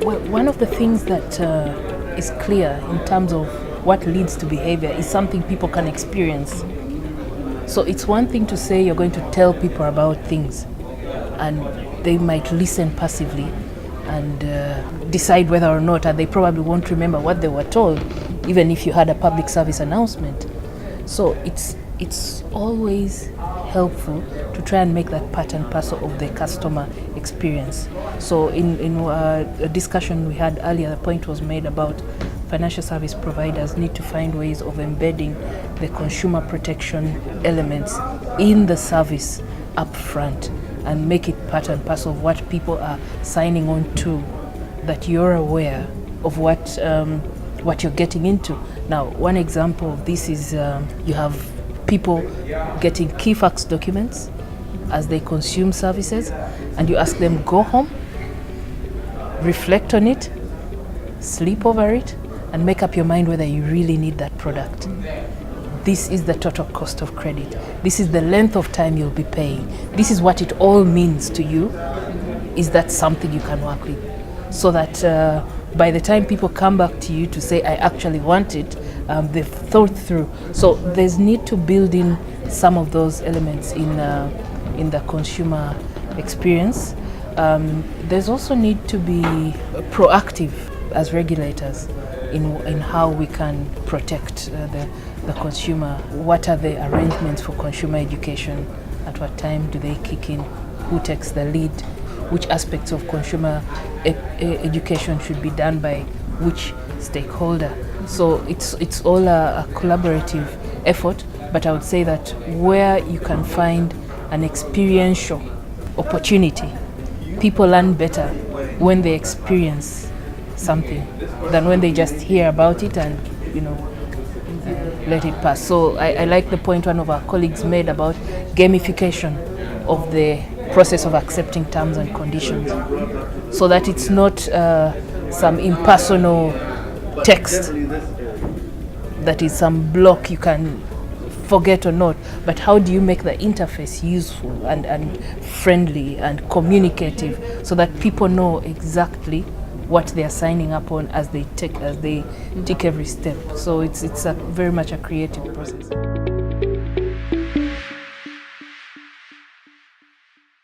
Well, one of the things that is clear in terms of what leads to behavior is something people can experience. So it's one thing to say you're going to tell people about things, and they might listen passively and decide whether or not, and they probably won't remember what they were told, even if you had a public service announcement. So it's always helpful to try and make that part and parcel of the customer experience. So in a discussion we had earlier, the point was made about financial service providers need to find ways of embedding the consumer protection elements in the service up front and make it part and parcel of what people are signing on to, that you're aware of what you're getting into. Now, one example of this is you have people getting key facts documents as they consume services, and you ask them, go home, reflect on it, sleep over it, and make up your mind whether you really need that product. This is the total cost of credit. This is the length of time you'll be paying. This is what it all means to you. Is that something you can work with? So that by the time people come back to you to say, I actually want it, they've thought through. So there's need to build in some of those elements in the consumer experience. There's also need to be proactive as regulators in how we can protect the consumer. What are the arrangements for consumer education? At what time do they kick in? Who takes the lead? Which aspects of consumer education should be done by which stakeholder? So it's all a collaborative effort, but I would say that where you can find an experiential opportunity, people learn better when they experience something than when they just hear about it and let it pass. So I like the point one of our colleagues made about gamification of the process of accepting terms and conditions, so that it's not some impersonal text that is some block you can forget or not, but how do you make the interface useful and friendly and communicative so that people know exactly what they are signing up on as they take every step. So it's very much a creative process.